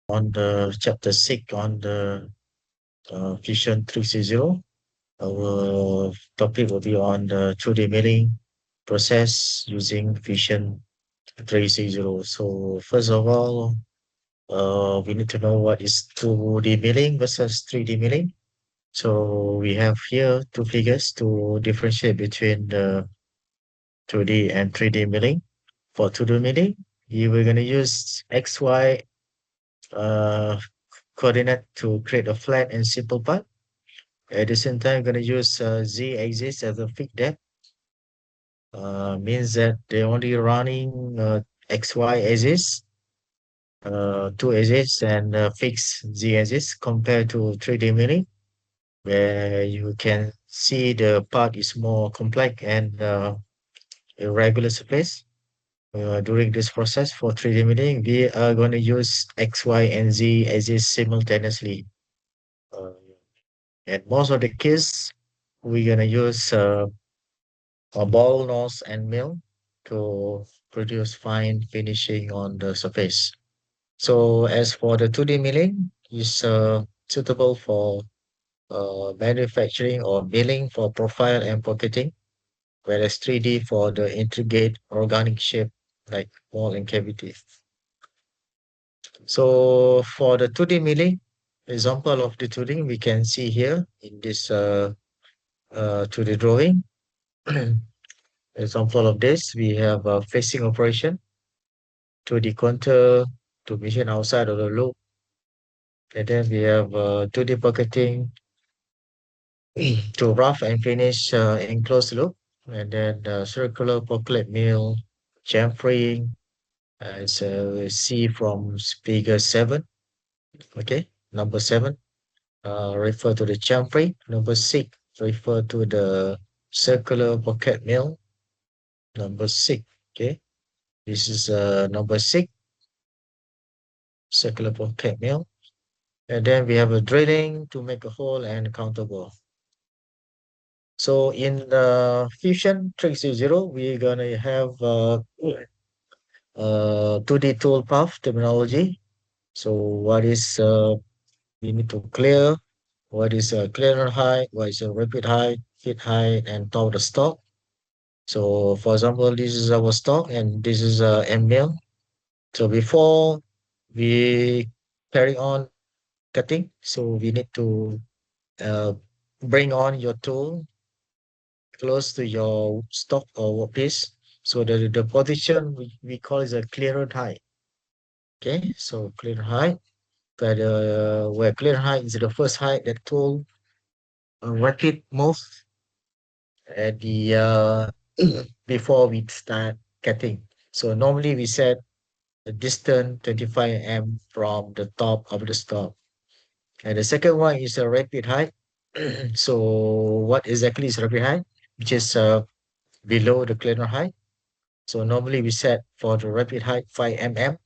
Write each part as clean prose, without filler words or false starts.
on the chapter 6 on the Fusion 360. Our topic will be on the 2D milling process using Fusion 360. So first of all, we need to know what is 2D milling versus 3D milling. So we have here two figures to differentiate between the 2D and 3D milling. For 2D milling, you were going to use XY uh, coordinate to create a flat and simple part. At the same time, going to use z-axis as a fixed depth. Means that they're only running xy axis, two axis, and fixed z-axis compared to 3D milling, where you can see the part is more complex and irregular surface. During this process for 3D milling, we are going to use X, Y, and Z axis simultaneously. Uh, and most of the case, we're going to use a ball nose and mill to produce fine finishing on the surface. So as for the 2D milling, is suitable for manufacturing or milling for profile and pocketing, whereas 3D for the intricate organic shape like wall and cavity. So for the 2D milling, example of the 2D we can see here in this 2D drawing. Example of this, we have a facing operation to the contour to machine outside of the loop. And then we have 2D pocketing to rough and finish enclosed loop. And then circular pocket mill, chamfering, it's C from figure 7. Okay, number 7. Refer to the chamfer. Number 6, refer to the circular pocket mill. Number 6, okay. This is number 6, circular pocket mill. And then we have a drilling to make a hole and counter bore. So in the Fusion 360, we're gonna have 2D tool path terminology. So what is we need to clear, what is a clearer height, what is a rapid height, fit height, and top the stock. So for example, this is our stock and this is a ML. So before we carry on cutting, so we need to uh, bring on your tool close to your stock or workpiece. So the position we call is a clearer height. Okay, so clear height, but where clear height is the first height that tool rapid move at the before we start cutting. So normally we set the distance 25 m from the top of the stock. And the second one is a rapid height. So what exactly is rapid height? Which is below the cleaner height. So normally we set for the rapid height 5 mm.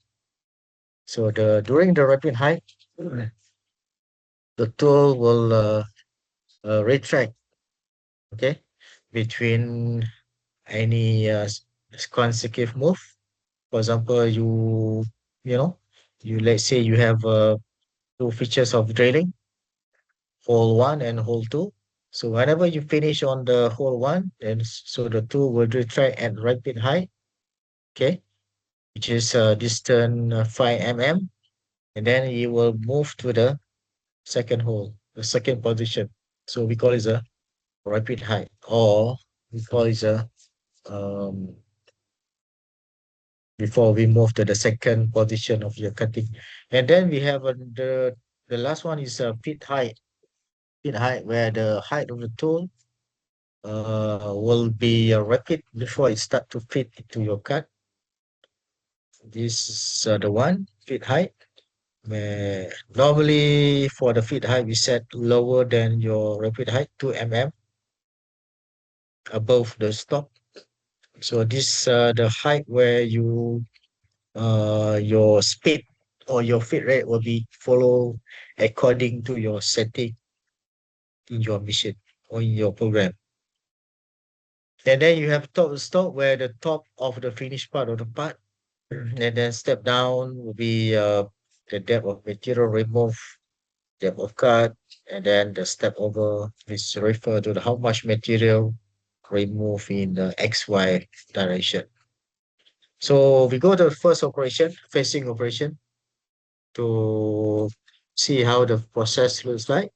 So the during the rapid height, the tool will retract, okay, between any consecutive move. For example, you know, you let's say you have two features of drilling, hole 1 and hole 2. So whenever you finish on the hole 1, then so the tool will retract at rapid height, okay, which is distance 5 mm, and then you will move to the second hole, the second position. So we call it a rapid height, or we call it a um, before we move to the second position of your cutting. And then we have the last one is a feet height. Feet height, where the height of the tool will be rapid before it start to fit into your cut. This is the one, feet height. Where normally for the feet height, we set lower than your rapid height, 2 mm above the stock. So this the height where your speed or your feed rate will be follow according to your setting in your mission or in your program. And then you have top stock where the top of the finished part of the part, and then step down will be the depth of material removed, depth of cut, and then the step over is refer to the how much material removed in the XY direction. So we go to the first operation, facing operation, to see how the process looks like.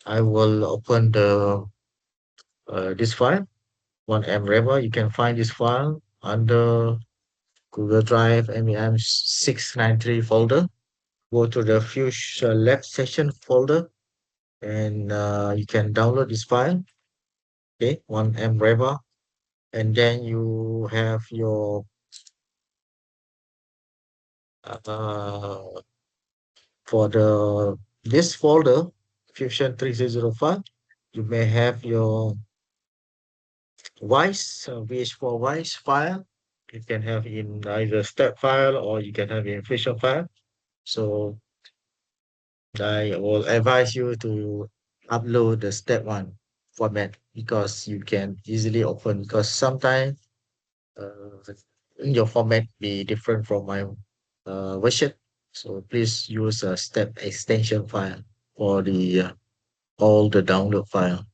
I will open the this file, 1M You can find this file under Google Drive MEM693 folder. Go to the Fuse Lab Session folder and you can download this file, okay, 1M and then you have your uh, for the this folder, Fusion 3005, you may have your Wise, VH4 Wise file. You can have in either step file or you can have in Fusion file. So I will advise you to upload the step one format because you can easily open because sometimes uh, your format be different from my version. So please use a step extension file for the all the download file.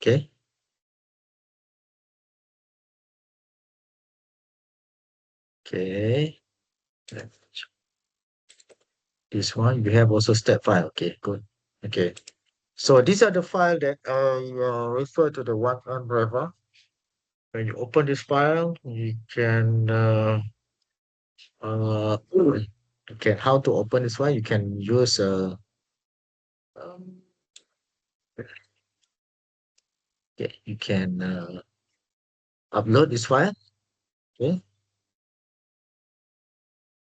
Okay. Okay. This one you have also step file. Okay, good. Okay. So these are the file that refer to the one on driver. When you open this file, you can okay, how to open this file? You can use um, okay, you can upload this file. Okay,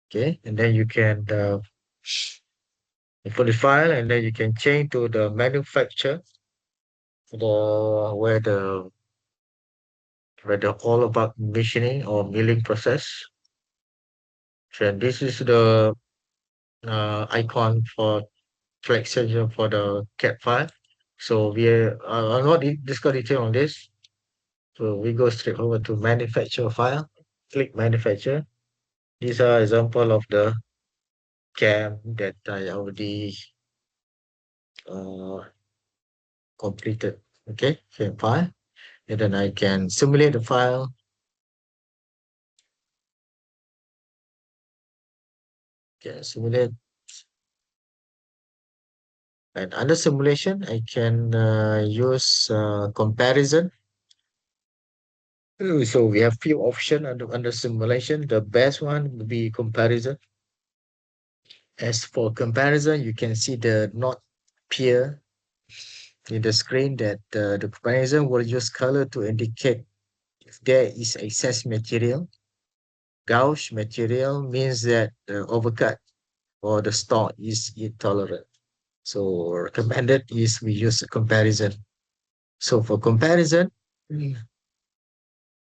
okay, and then you can for the file, and then you can change to the manufacturer, the where the all about machining or milling process. So this is the icon for flexion for the cat file. So I'm not discuss detail on this. So we go straight over to manufacture file. Click manufacture. These are example of the CAM that I already uh, completed. Okay, CAM file. And then I can simulate the file. Okay, simulate. And under simulation, I can use comparison. So we have few options under simulation. The best one would be comparison. As for comparison, you can see the not appear in the screen that the comparison will use color to indicate if there is excess material. Gauge material means that the overcut or the stock is intolerant. So recommended is we use a comparison. So for comparison,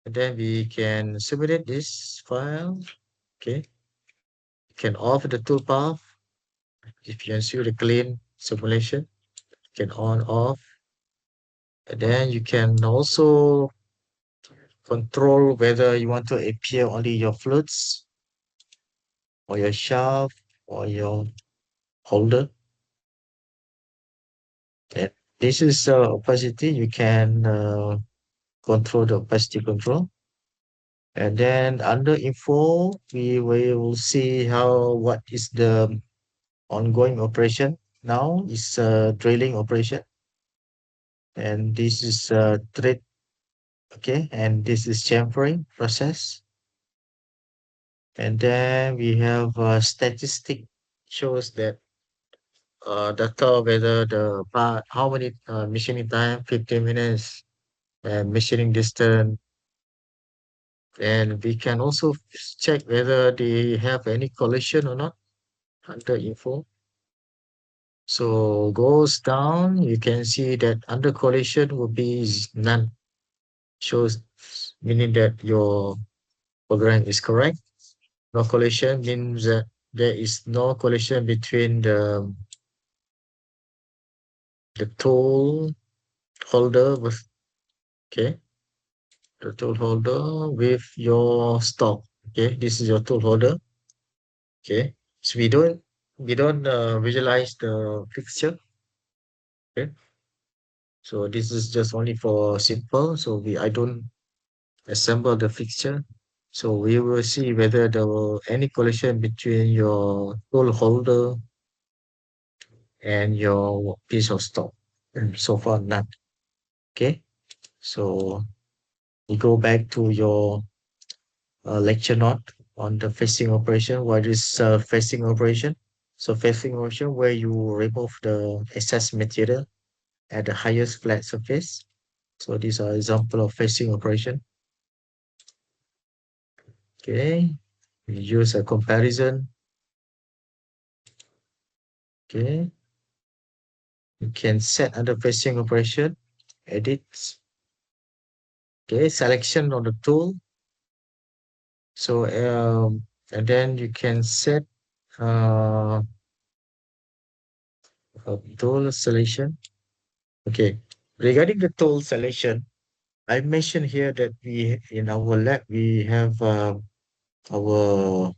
then we can simulate this file. Okay, you can off the toolpath. If you ensure the clean simulation, you can on off. And then you can also control whether you want to appear only your flutes or your shaft or your holder. And this is opacity. You can control the opacity control. And then under info, we will see what is the ongoing operation. Now is drilling operation. And this is thread, okay. And this is chamfering process. And then we have statistic shows that data whether the part, how many machining time, 15 minutes, and machining distance. And we can also check whether they have any collision or not under info. So goes down, you can see that under collision will be none. Shows meaning that your program is correct. No collision means that there is no collision between the tool holder with, okay, the tool holder with your stock. Okay, this is your tool holder. Okay, So we don't visualize the fixture. Okay. So this is just only for simple. So I don't assemble the fixture. So we will see whether there will any collision between your tool holder and your piece of stock. So far none. Okay. So we go back to your lecture note on the facing operation. What is facing operation? So facing operation where you remove the excess material at the highest flat surface. So these are example of facing operation. Okay. We use a comparison. Okay. You can set under facing operation, edit, okay, selection of the tool. So and then you can set uh, a tool selection. Okay. Regarding the tool selection, I mentioned here that we in our lab we have our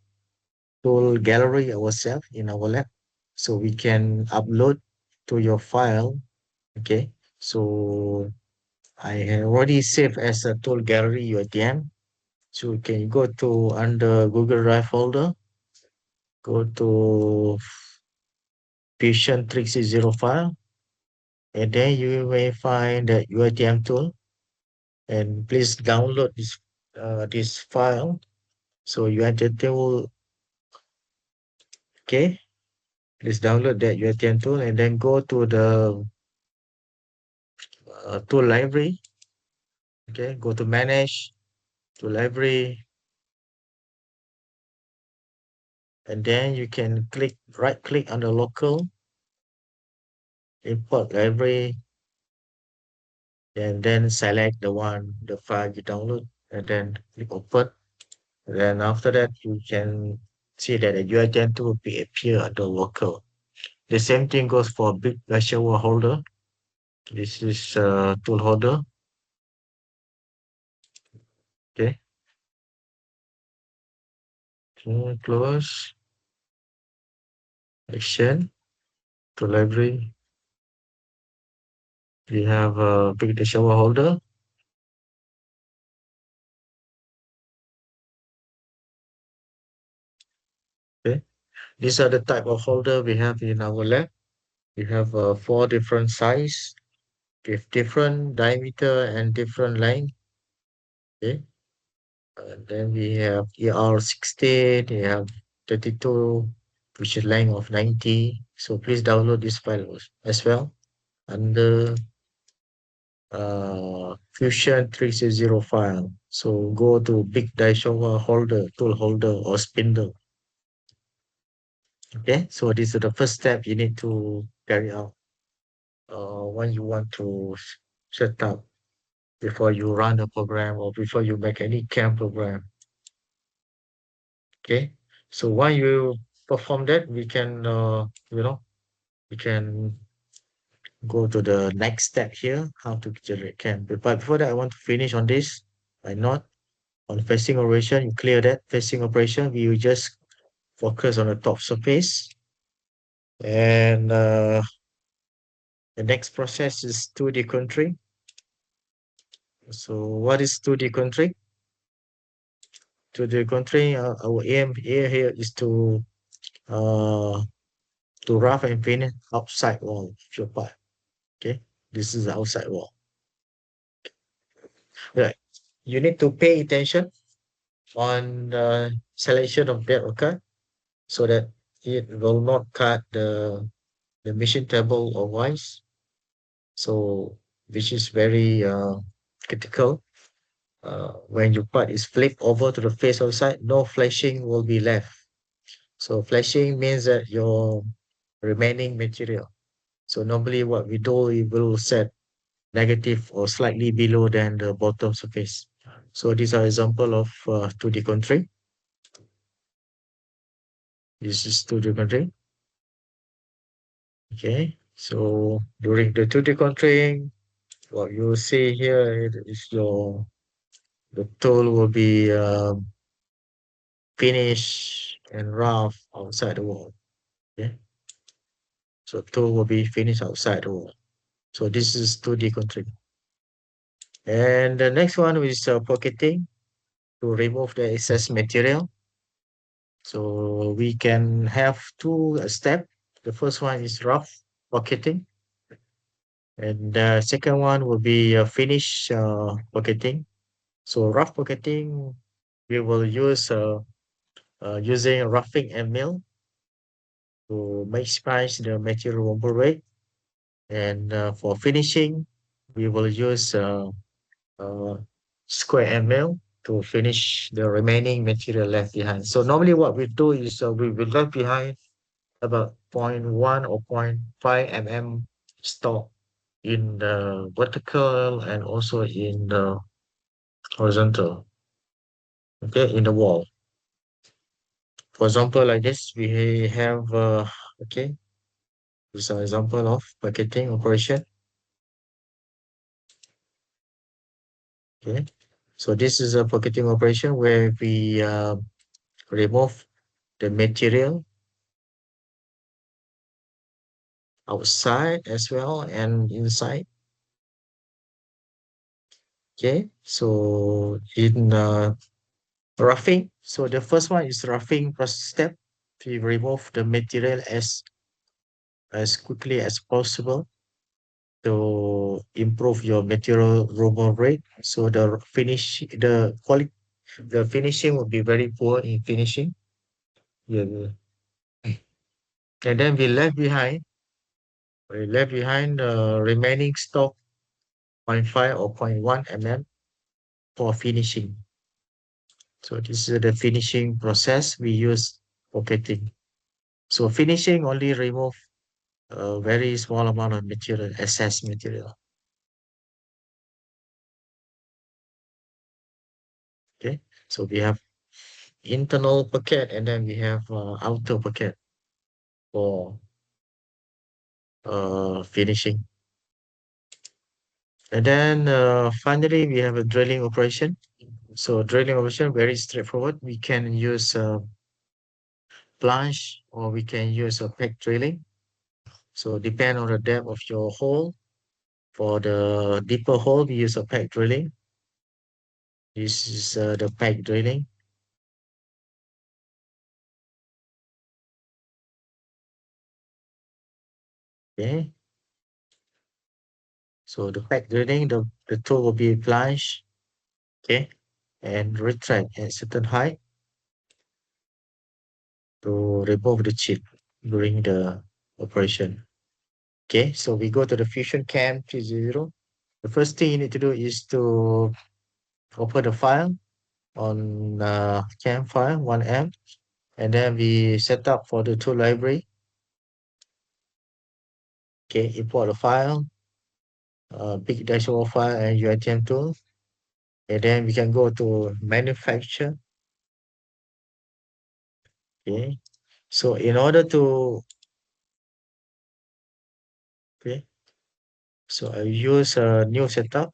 tool gallery ourselves in our lab, so we can upload to your file. Okay, so I have already saved as a tool gallery UITM. So you can go to under Google Drive folder, go to Fusion 360 file, and then you may find the UITM tool. And please download this file. So UITM tool, okay. Please download that UITM tool and then go to the tool library. Okay, go to manage, to library, and then you can right click on the local, import library, and then select the file you download, and then click open. And then after that, you can see that the UITM tool will be appear under local. The same thing goes for big shower holder. This is tool holder. Okay, close, action, to library. We have a big shower holder. Okay, these are the type of holder we have in our lab. We have four different size with different diameter and different length. Okay, and then we have ER16. We have 32, which is length of 90. So please download this file as well under Fusion 360 file. So go to big Daishowa holder, tool holder, or spindle. Okay, so this is the first step you need to carry out when you want to set up before you run a program or before you make any CAM program. Okay, so while you perform that, we can go to the next step here, how to generate CAM. But before that, I want to finish on this. I not on facing operation, you clear that facing operation, we will just focus on the top surface. And the next process is 2D contouring. So what is 2D contouring? 2D contouring, our aim here is uh, to rough and finish outside wall of your part. Okay, this is the outside wall. Right. You need to pay attention on the selection of that occur so that it will not cut the machine table or wise. So which is very critical. When your part is flipped over to the face outside, no flashing will be left. So flashing means that your remaining material. So normally what we do, we will set negative or slightly below than the bottom surface. So these are example of 2D contouring. This is 2D contouring. Okay. So during the 2D contouring, what you see here is the tool will be finish and rough outside the wall. Okay, so two will be finish outside the wall. So this is 2D control. And the next one is pocketing to remove the excess material. So we can have two steps. The first one is rough pocketing, and the second one will be finish pocketing. So rough pocketing, we will use using roughing and mill to maximize the material removal rate. And for finishing, we will use uh, square and mill to finish the remaining material left behind. So normally what we do is we will left behind about zero point 0.1 or zero point 0.5 mm stock in the vertical and also in the horizontal, okay, in the wall. For example, like this, we have, okay, this is an example of packeting operation. Okay, so this is a packeting operation where we remove the material outside as well and inside. Okay, so in roughing, so the first one is roughing process step. We remove the material as quickly as possible to improve your material removal rate. So the quality, the finishing will be very poor in finishing. Yeah. And then we left behind the remaining stock zero point 0.5 or zero point 0.1 mm for finishing. So this is the finishing process we use for cutting. So finishing only remove a very small amount of material, excess material. Okay, so we have internal bucket and then we have outer bucket for finishing. And then finally we have a drilling operation. So drilling operation very straightforward. We can use plunge or we can use a peg drilling. So depend on the depth of your hole. For the deeper hole, we use a peg drilling. This is the peg drilling. Okay. So the peg drilling, the tool will be plunge, okay, and retract at certain height to remove the chip during the operation. Okay, so we go to the Fusion Cam 3.0. The first thing you need to do is to open the file on cam file 1M, and then we set up for the tool library. Okay, import the file, big dashboard file and UITM tool. And then we can go to manufacture. Okay, so in order to, okay, so I use a new setup.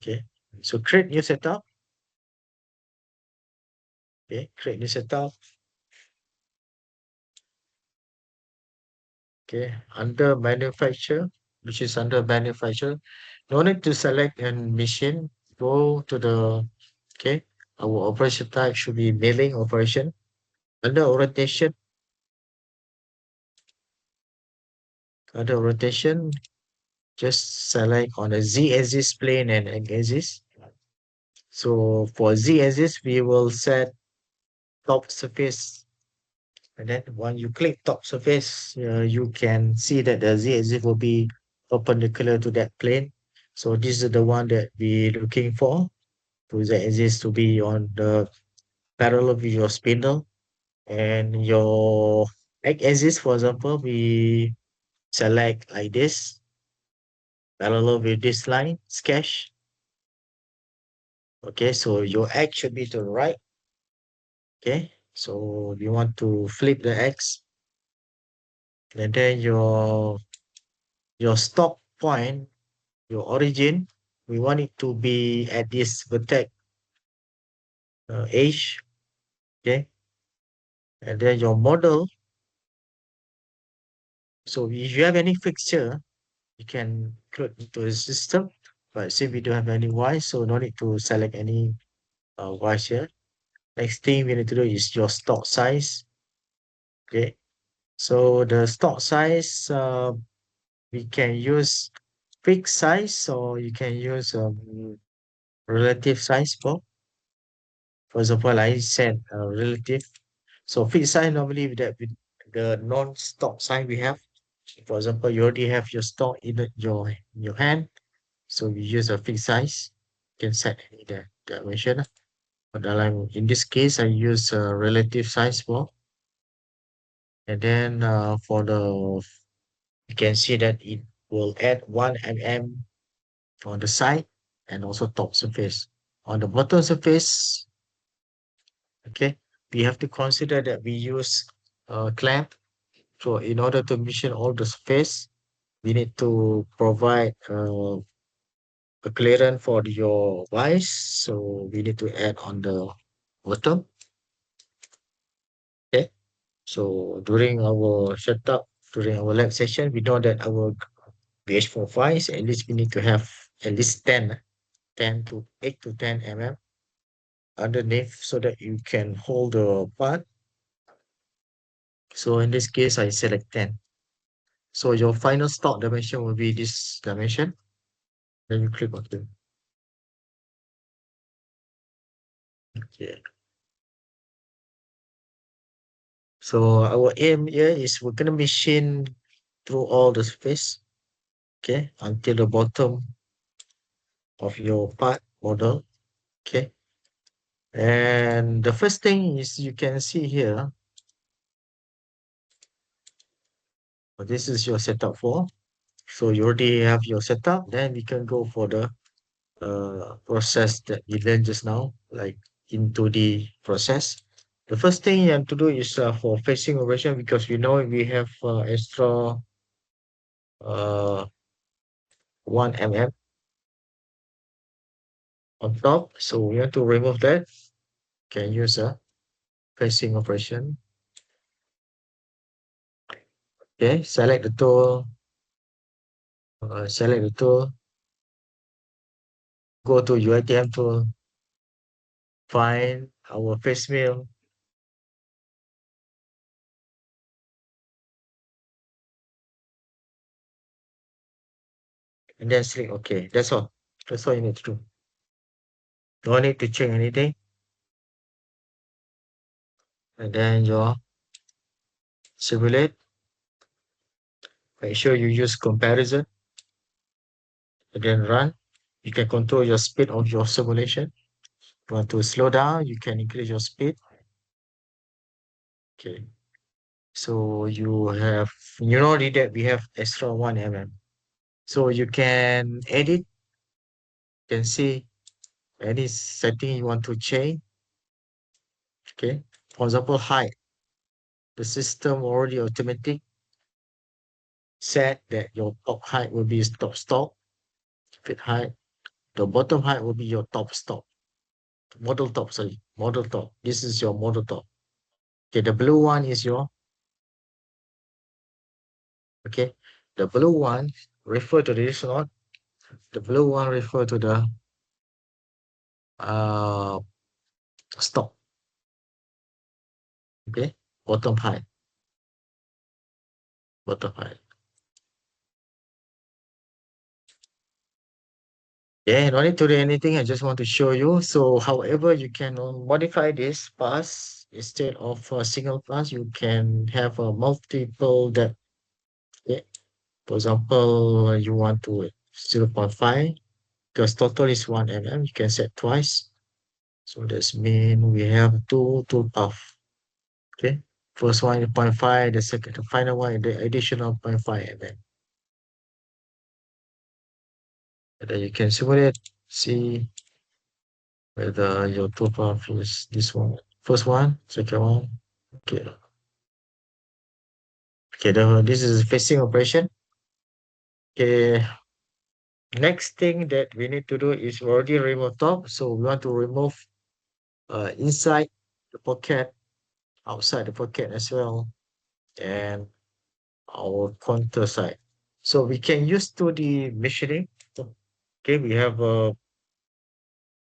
Okay, so create new setup. Okay, create new setup. Okay, under manufacture, which is under manufacture, no need to select a machine. Go to the, okay, our operation type should be milling operation. Under orientation, just select on the Z axis plane and X axis. So for Z axis, we will set top surface. And then when you click top surface, you can see that the Z axis will be perpendicular to that plane. So this is the one that we're looking for. To Z axis to be on the parallel with your spindle. And your X axis, for example, we select like this, parallel with this line, sketch. Okay, so your X should be to the right. Okay, so you want to flip the X, and then your stop point, your origin, we want it to be at this vertex age, okay, and then your model. So if you have any fixture, you can include into the system. But since we don't have any Y, so no need to select any Y here. Next thing we need to do is your stock size. Okay. So the stock size, we can use fixed size or you can use relative size for. For example, I said relative. So fixed size normally with the non-stock size we have. For example, you already have your stock in your hand. So we use a fixed size. You can set any dimension. But in this case, I use relative size for. And then for you can see that it will add 1 mm on the side and also top surface. On the bottom surface, okay, we have to consider that we use clamp. So in order to measure all the space, we need to provide a clearance for your vise. So we need to add on the bottom. Okay. So during our lab session, we know that our BH4 vise, at least we need to have at least 10 to 8 to 10 mm underneath so that you can hold the part. So in this case, I select 10. So your final stock dimension will be this dimension. Then you click OK. Okay. So our aim here is we're gonna machine through all the space, okay, until the bottom of your part model, okay. And the first thing is you can see here, this is your setup for. So you already have your setup, then we can go for the process that we learned just now, like into the process. The first thing you have to do is for facing operation because we know we have extra uh, 1 mm on top. So we have to remove that. Can use a facing operation. Okay, select the tool, go to UITM tool, find our face mill, and then select OK. That's all. That's all you need to do. No need to change anything. And then your simulate. Make sure you use comparison and then run. You can control your speed of your simulation. You want to slow down, you can increase your speed. Okay. So you know that we have extra 1 mm. So you can edit, you can see any setting you want to change. Okay. For example, height. The system already automatic set that your top height will be top stock, fit height. The bottom height will be your top stock. Model top, sorry. Model top. This is your model top. Okay, the blue one is your okay. The blue one refer to this one. The blue one refer to the uh stock. Okay, bottom height. Bottom height. Yeah, no need to do anything. I just want to show you. So, however, you can modify this pass instead of a single pass. You can have a multiple that. Yeah. For example, you want to 0.5 because total is 1 mm. You can set twice. So that's mean we have two path. Okay. First one is 0.5, the final one, the additional 0.5 mm. And then you can simulate, see whether your two path is this one. First one, second one. Okay. Okay, this is facing operation. Okay. Next thing that we need to do is we already remove top. So we want to remove inside the pocket, outside the pocket as well, and our counter side. So we can use 2D machining. Okay, we have a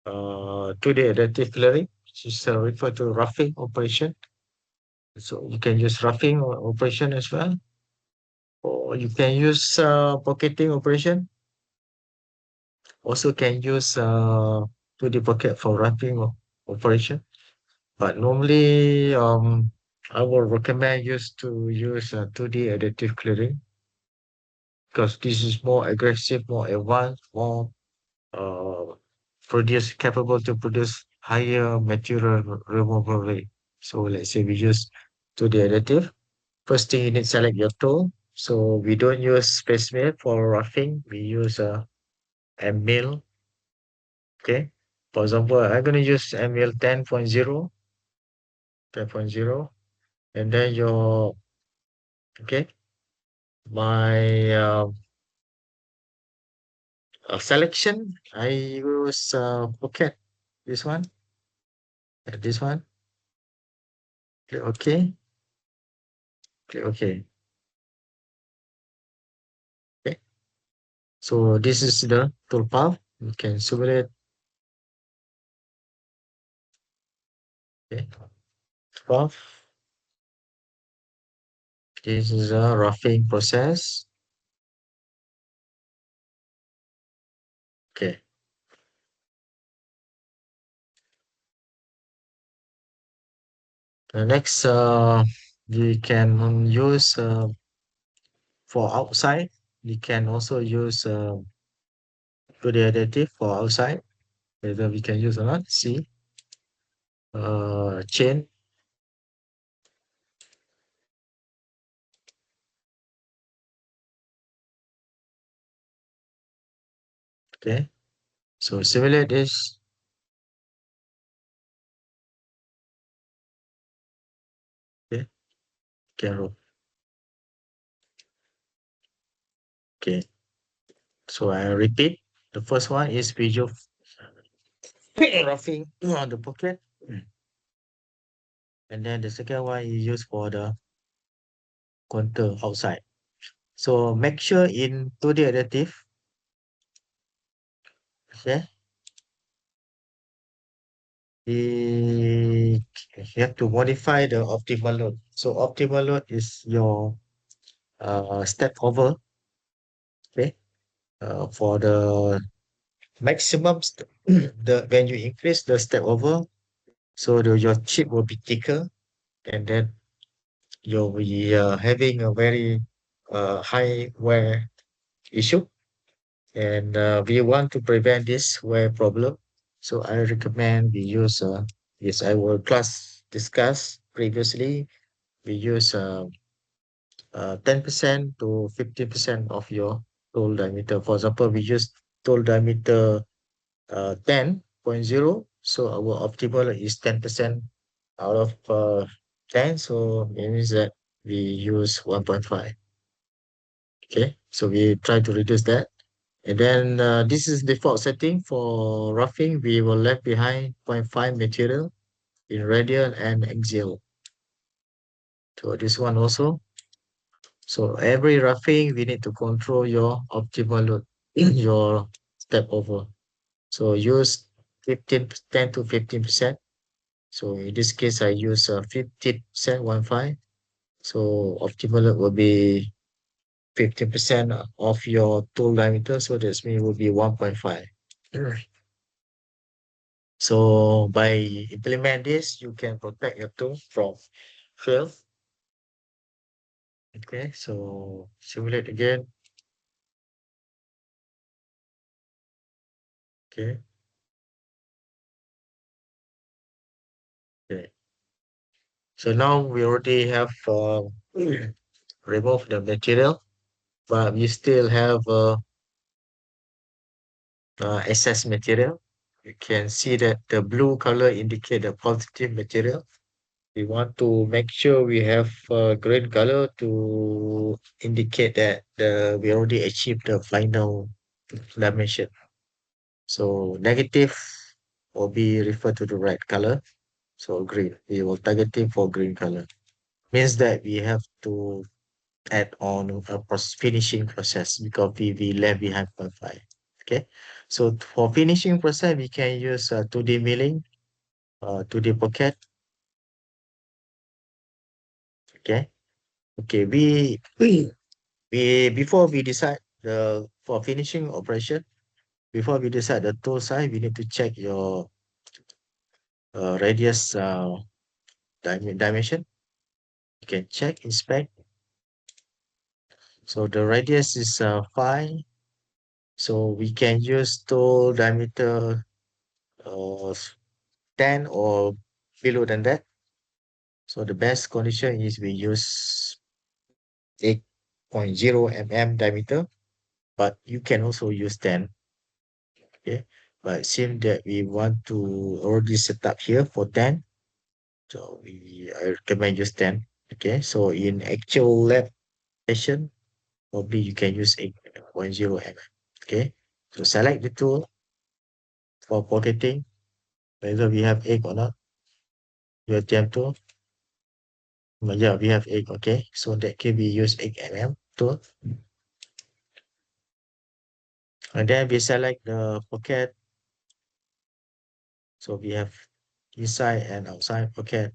2D additive clearing, which is referred to roughing operation. So you can use roughing operation as well, or you can use pocketing operation. Also can use 2D pocket for roughing operation. But normally, I will recommend to use 2D additive clearing because this is more aggressive, more advanced, more uh, capable to produce higher material removal rate. So let's say we use 2D additive. First thing you need to select your tool. So we don't use space mill for roughing. We use a mill. Okay. For example, I'm going to use ML 10.0, 10.0, and then okay, my selection, I use Pocket, this one, this one, click OK, click OK. Okay, so this is the toolpath. You can simulate, okay, path. This is a roughing process. Okay, the next, we can use for outside. We can also use to the additive for outside. Whether we can use or not, see, chain. Okay, so simulate this. Okay, can okay. So I repeat. The first one is visual roughing on the pocket, and then the second one you use for the contour outside. So make sure in 2D additive, okay, you have to modify the optimal load. So optimal load is your step over, okay, for the maximum the when you increase the step over, so your chip will be thicker, and then you'll be having a very high wear issue, and we want to prevent this wear problem. So I recommend we use yes, I will class discuss previously, we use 10% to 50% of your tool diameter. For example, we use tool diameter 10.0. So our optimal is 10% out of 10. So it means that we use 1.5. Okay. So we try to reduce that. And then this is default setting for roughing. We will left behind zero point 0.5 material in radial and axial. So this one also. So every roughing, we need to control your optimal load in your step over. So use 10 to 15%. So in this case, I use 50%, 1.5. So optimal will be 50% of your tool diameter. So this means will be 1.5. So by implement this, you can protect your tool from fail. Okay, so simulate again. Okay, okay. So now we already have removed the material, but we still have excess material. You can see that the blue color indicate the positive material. We want to make sure we have green color to indicate that we already achieved the final dimension. So negative or B refer to the red color. So green. We will targeting for green color. Means that we have to add on a finishing process because we left behind 0.5. Okay. So for finishing process, we can use 2D milling, 2D pocket. Okay. Okay. We before we decide the for finishing operation, before we decide the tool size, we need to check your radius dimension. You can check, inspect. So the radius is 5. So we can use tool diameter uh, 10 or below than that. So the best condition is we use 8.0 mm diameter, but you can also use 10. Okay. But since that we want to already set up here for 10, so I recommend use 10. Okay. So in actual lab session, probably you can use 8.0 mm. Okay. So select the tool for pocketing, whether we have egg or not. You have jam tool. Yeah, we have egg. Okay. So that can be use 8 mm tool. And then we select the pocket. So we have inside and outside pocket.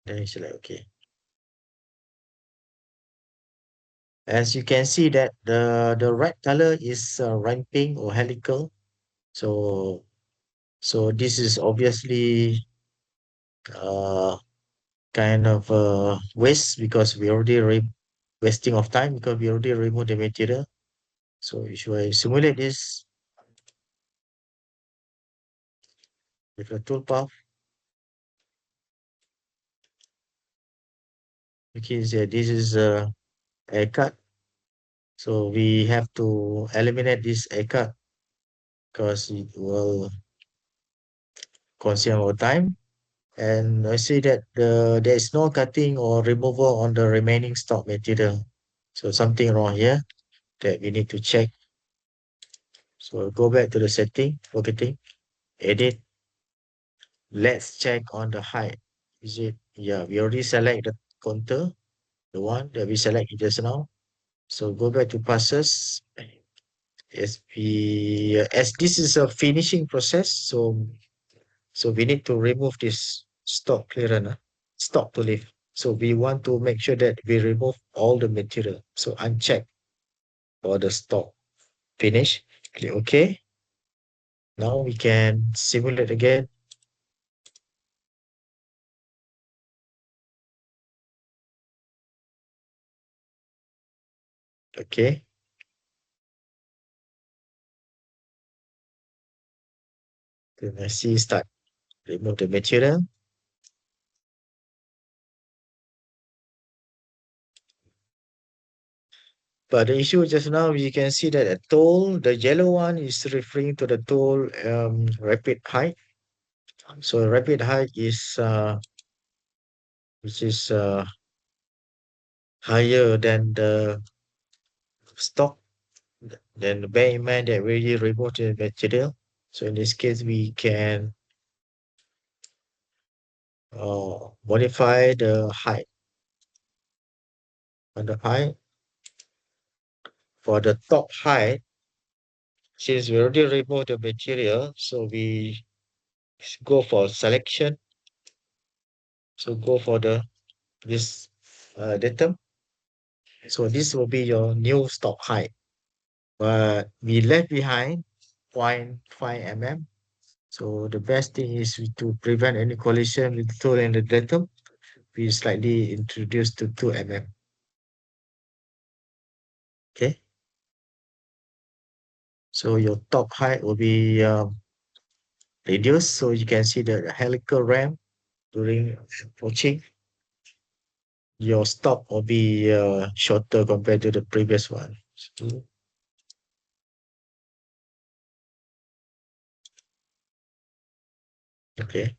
Then you select OK. As you can see that the red color is ramping or helical. So this is obviously uh kind of waste because we already wasting of time because we already removed the material. So if I simulate this with a toolpath, you can see this is a cut. So we have to eliminate this a cut because it will consume our time. And I see that there is no cutting or removal on the remaining stock material. So something wrong here that we need to check. So go back to the setting, focusing, edit. Let's check on the height. Is it? Yeah, we already select the contour, the one that we selected just now. So go back to passes. As this is a finishing process, so we need to remove this stock clearance, stock to leave. So we want to make sure that we remove all the material. So uncheck for the stock. Finish. Click OK. Now we can simulate again. Okay. Then I see start. Remove the material. But the issue just now, you can see that a tool, the yellow one is referring to the tool rapid height. So rapid height is which is higher than the stock. Then bear in mind that we remove the material. So in this case, we can modify the height. On the height, for the top height, since we already removed the material, so we go for selection. So go for this datum. So this will be your new stock height. But we left behind 0.5 mm. So the best thing is to prevent any collision with the tool and the datum. We slightly introduce to 2 mm. Okay. So your top height will be reduced. So you can see the helical ramp during approaching. Your stop will be shorter compared to the previous one. Okay.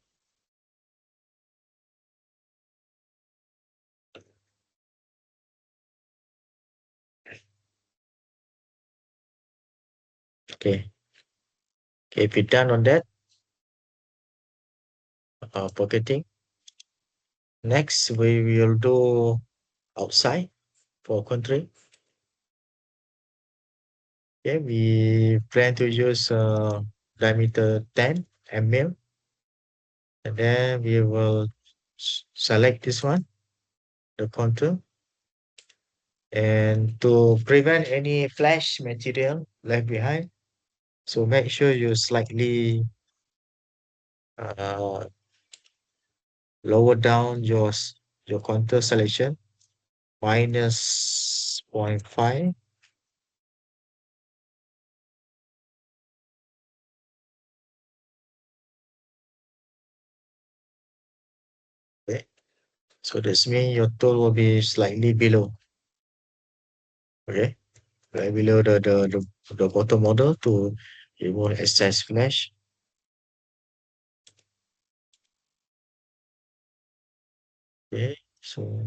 Okay. Okay, if you're done on that, pocketing. Next, we will do outside for country. Okay, we plan to use diameter 10 mm, and then we will select this one, the contour, and to prevent any flash material left behind. So make sure you slightly uh, lower down your contour selection minus 0.5. Okay. So this means your tool will be slightly below. Okay. Right below the bottom model to remove excess flash. Okay. So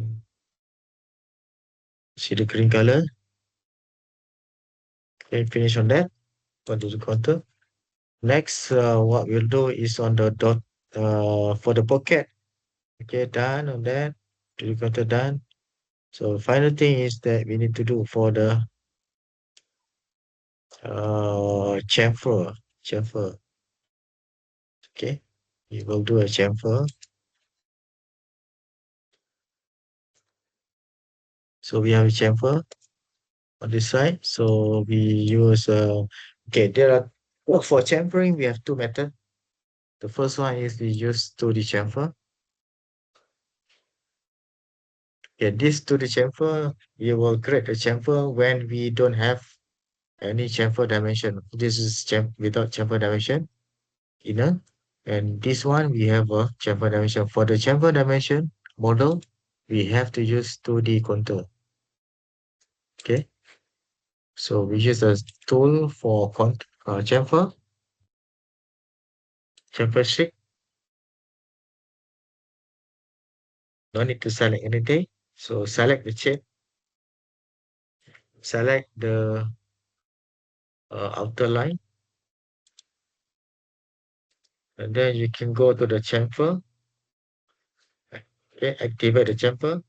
see the green color. Okay, finish on that. Go to the contour. Next, what we'll do is on the dot for the pocket. Okay, done on that. To the contour done. So final thing is that we need to do for the chamfer. Chamfer. Okay. We will do a chamfer. So we have a chamfer on this side. So we use okay, there are well, for chamfering we have two methods. The first one is we use 2D chamfer. Yeah, this 2D chamfer, we will create a chamfer when we don't have any chamfer dimension. This is without chamfer dimension inner. And this one we have a chamfer dimension. For the chamfer dimension model, we have to use 2D contour. Okay. So we use a tool for chamfer shape. No need to select anything. So select the shape, select the outer line, and then you can go to the chamfer. Okay, activate the chamfer.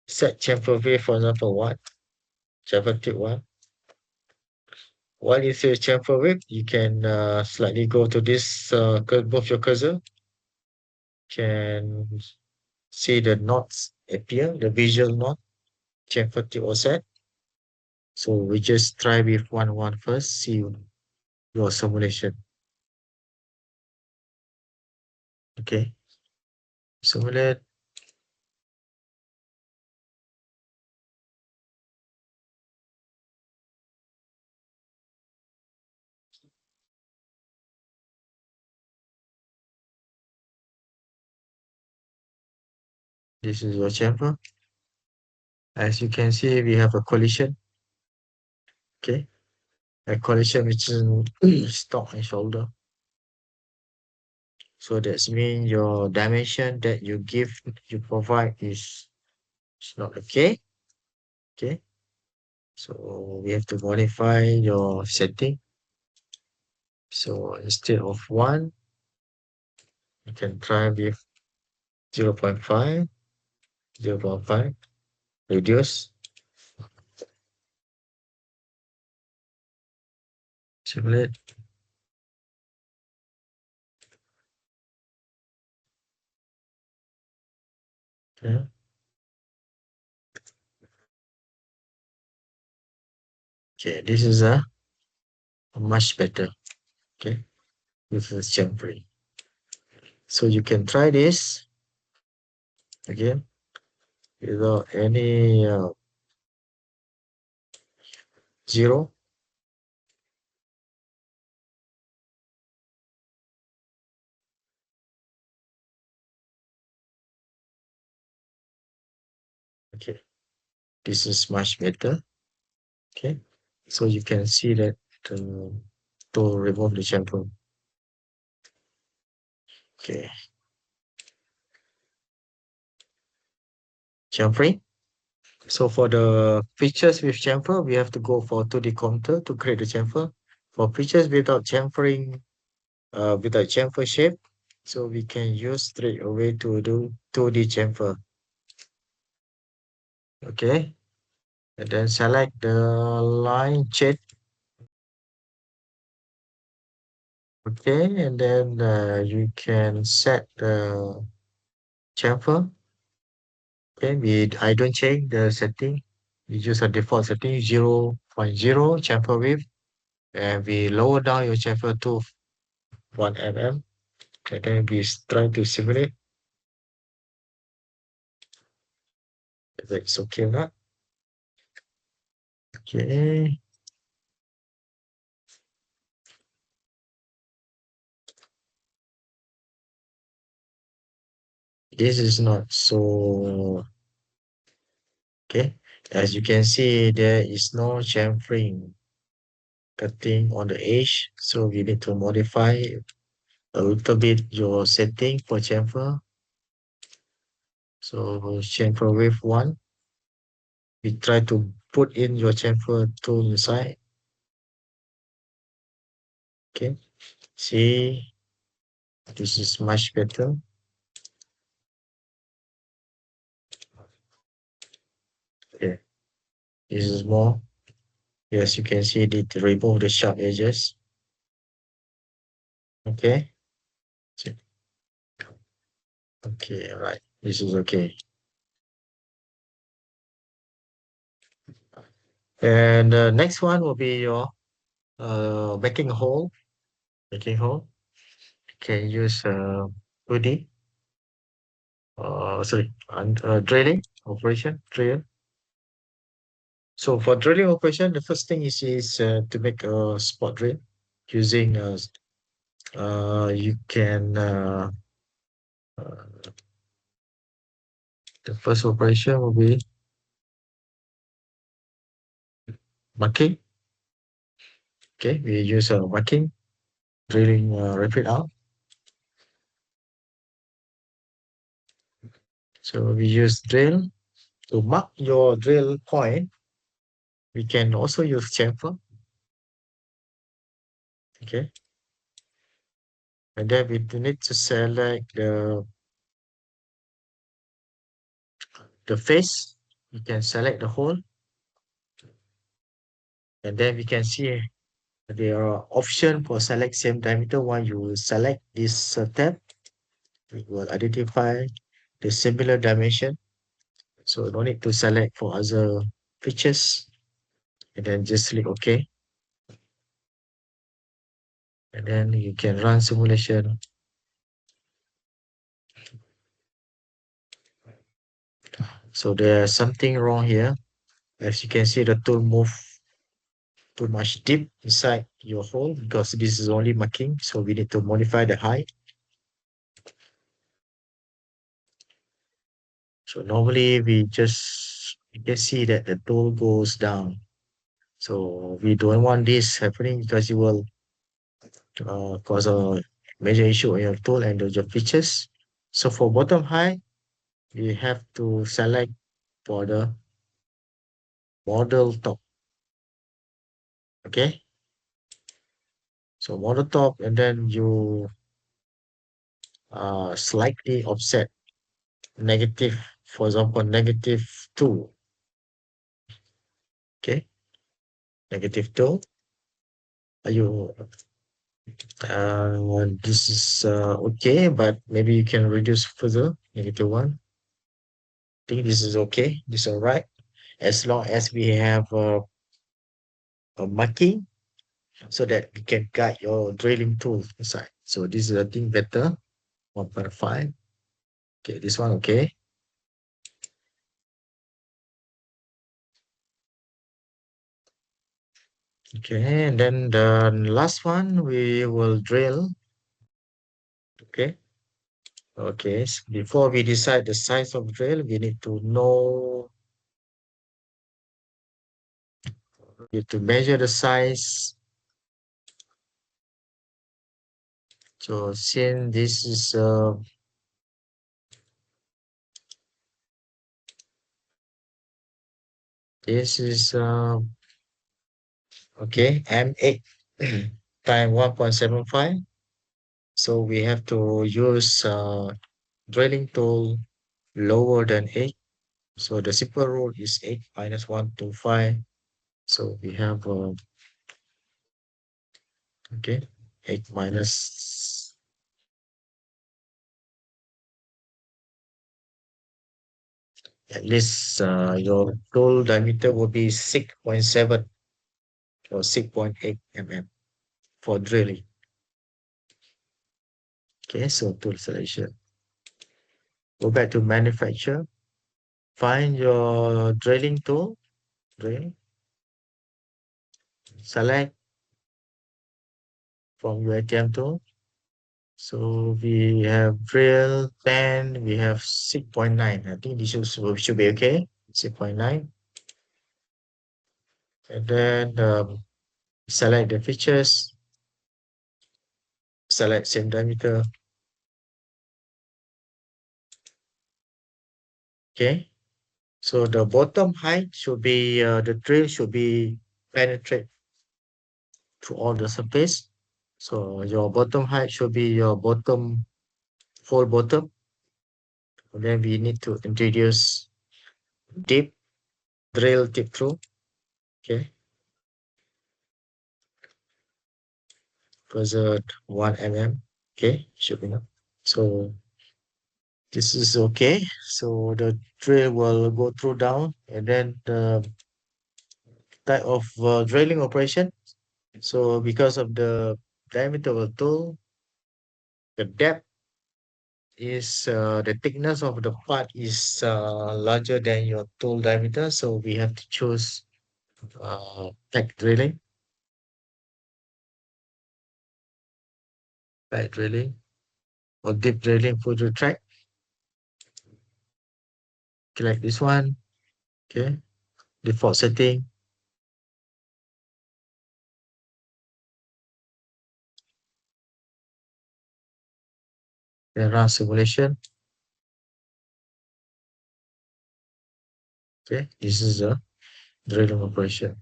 Set chamfer width, for example, 1, chamfer tip 1. While you say chamfer width, you can slightly go to this, move your cursor, can see the knots appear, the visual knot, chamfer tip was set. So we just try with 1 first, see your simulation. Okay, simulate. This is your chamfer. As you can see, we have a collision. Okay, a collision between stock and shoulder. So that's mean your dimension that you provide is not okay. Okay. So we have to modify your setting. So instead of 1, you can try with 0.5, 0.5, reduce, simulate. Okay. Okay, this is a much better. Okay, this is chamfering. So you can try this again without any zero. Okay, this is much better. Okay, so you can see that to remove the chamfer. Okay, chamfering. So for the features with chamfer, we have to go for 2D contour to create the chamfer. For pictures without chamfer shape, so we can use straight away to do 2D chamfer. Okay, and then select the line shape. Okay, and then you can set the chamfer. Okay, I don't change the setting. We use a default setting 0.0 chamfer width, and we lower down your chamfer to 1 mm. And then we try to simulate if it's okay or not. Okay, this is not so okay. As you can see, there is no chamfering cutting on the edge, so we need to modify a little bit your setting for chamfer. So chamfer wave 1, we try to put in your chamfer tool inside. Okay, see, this is much better. Okay, this is more. Yes, you can see it remove the sharp edges. Okay, so- okay, all right. This is okay. And the next one will be your making a hole. Making hole. You can use 2D. Sorry, and drilling operation. Drill. So for drilling operation, the first thing is to make a spot drill using you can uh, the first operation will be marking. Okay, we use marking, drilling rapid out. So we use drill to mark your drill point. We can also use chamfer. Okay, and then we need to select the face. You can select the hole, and then we can see there are options for select same diameter. When you select this tab, it will identify the similar dimension. So no need to select for other features, and then just click OK. And then you can run simulation. So there's something wrong here. As you can see, the tool move too much deep inside your hole because this is only marking. So we need to modify the height. So normally you can see that the tool goes down. So we don't want this happening because it will cause a major issue on your tool and your features. So for bottom height, we have to select for the model top. Okay. So model top, and then you slightly offset negative, for example, -2. Okay. -2. Are you this is okay, but maybe you can reduce further, -1. I think this is okay. This is all right. As long as we have a marking so that we can guide your drilling tool inside. So this is I think better. 1.5. Okay, this one okay. Okay, and then the last one we will drill. Okay. Okay. Before we decide the size of drill, we need to know, we need to measure the size. So since this is okay, M8. time 1.75. So we have to use drilling tool lower than 8. So the simple rule is 8 minus 125. So we have, okay, 8 minus, at least your tool diameter will be 6.7 or 6.8 mm for drilling. Okay, so tool selection. Go back to manufacture. Find your drilling tool. Drill. Select from your ATM tool. So we have drill 10, we have 6.9. I think this should be okay. 6.9. And then select the features, select same diameter. Okay. So the bottom height should be, the drill should be penetrate through all the surface. So your bottom height should be your bottom, full bottom. And then we need to introduce deep drill tip through. Okay. Further 1 mm. Okay. Should be enough. So this is okay. So the drill will go through down, and then the type of drilling operation. So because of the diameter of the tool, the depth is, the thickness of the part is larger than your tool diameter. So we have to choose back drilling, back drilling, or deep drilling for the track. Select this one. Okay. Default setting. Then run simulation. Okay. This is a drilling operation.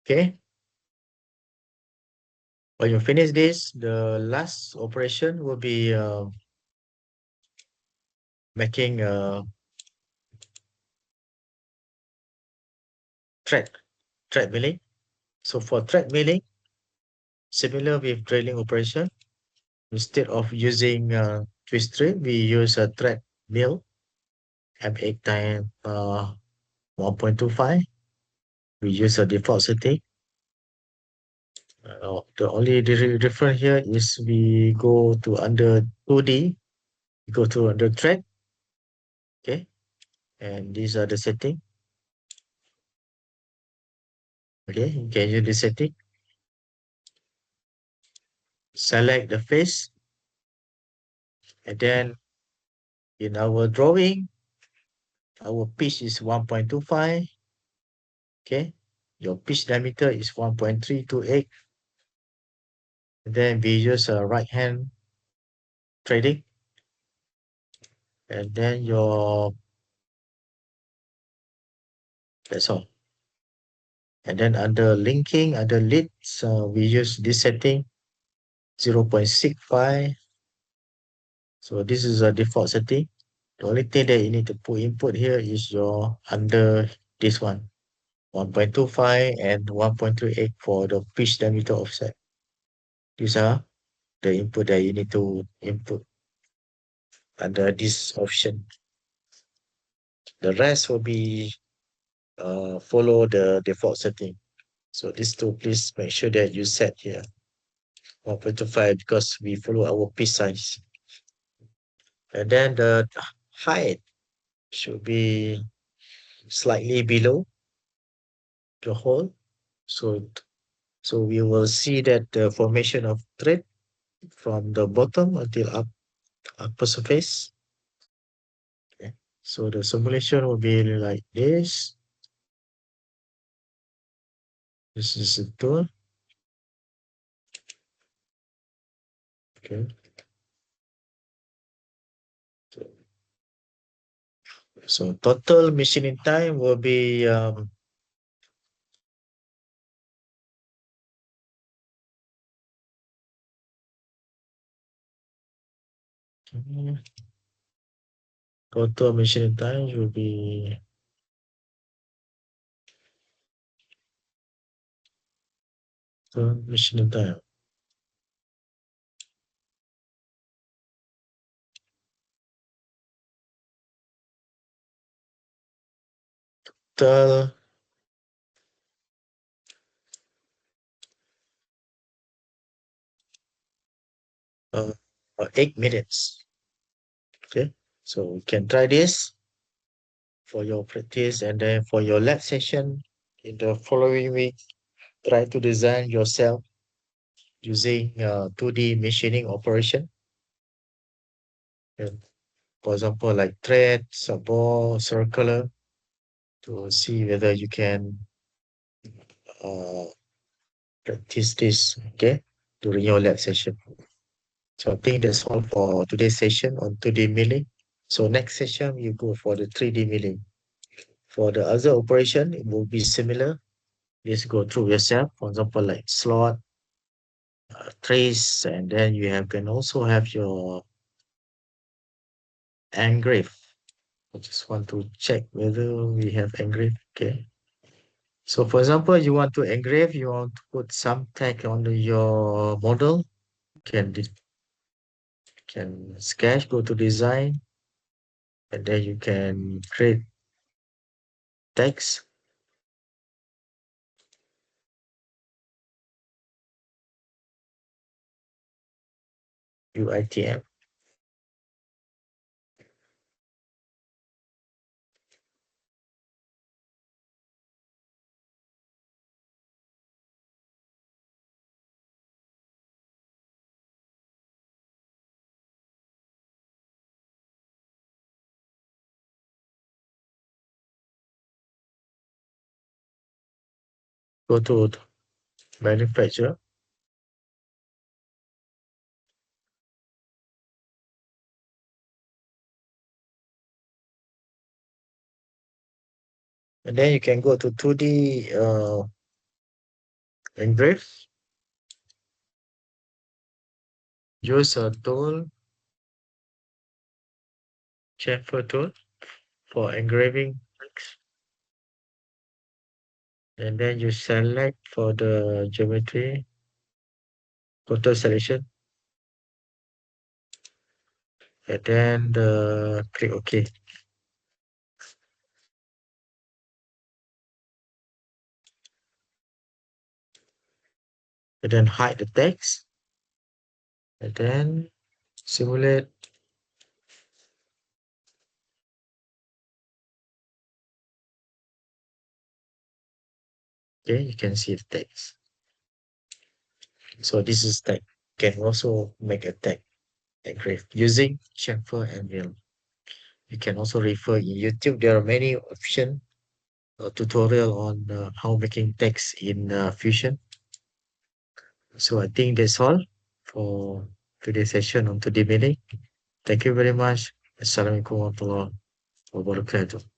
Okay. When you finish this, the last operation will be making a thread, thread milling. So for thread milling, similar with drilling operation, instead of using twist drill, we use a thread mill M8 time 1.25. We use a default setting. The only difference here is we go to under 2D, we go to under thread, okay, and these are the setting. Okay, you can use the setting. Select the face, and then in our drawing, our pitch is 1.25. Okay, your pitch diameter is 1.328. Then we use a right hand trading, and then that's all. And then under linking, under leads, we use this setting 0.65. So this is a default setting. The only thing that you need to put input here is your under this one, 1.25 and 1.38 for the pitch diameter offset. These are the input that you need to input under this option. The rest will be follow the default setting. So these two, please make sure that you set here 1.25 because we follow our pitch size. And then the height should be slightly below the hole. So so we will see that the formation of thread from the bottom until upper surface. Okay. So the simulation will be like this. This is a tool. Okay. So total machining time will be total machining time will be machining time. Total 8 minutes. Okay. So you can try this for your practice, and then for your lab session in the following week, try to design yourself using 2D machining operation. And for example, like thread, ball, circular, to see whether you can uh, practice this, okay, during your lab session. So I think that's all for today's session on 2D milling. So next session, you go for the 3D milling. For the other operation, it will be similar. Just go through yourself, for example, like slot, trace, and then you have can also have your engrave. I just want to check whether we have engrave. Okay. So for example, you want to engrave, you want to put some tag on your model, can can sketch, go to design, and then you can create text, UITM. Go to manufacturer, and then you can go to 2D engrave. Use a tool, chamfer tool for engraving, and then you select for the geometry, photo selection, and then click OK. And then hide the text, and then simulate. Okay, you can see the text. So this is tag. Can also make a tag engrave using chamfer and mill. You can also refer in YouTube. There are many options, tutorial on how making text in Fusion. So I think that's all for today's session on 2D Milling. Thank you very much. Assalamualaikum warahmatullahi wabarakatuh.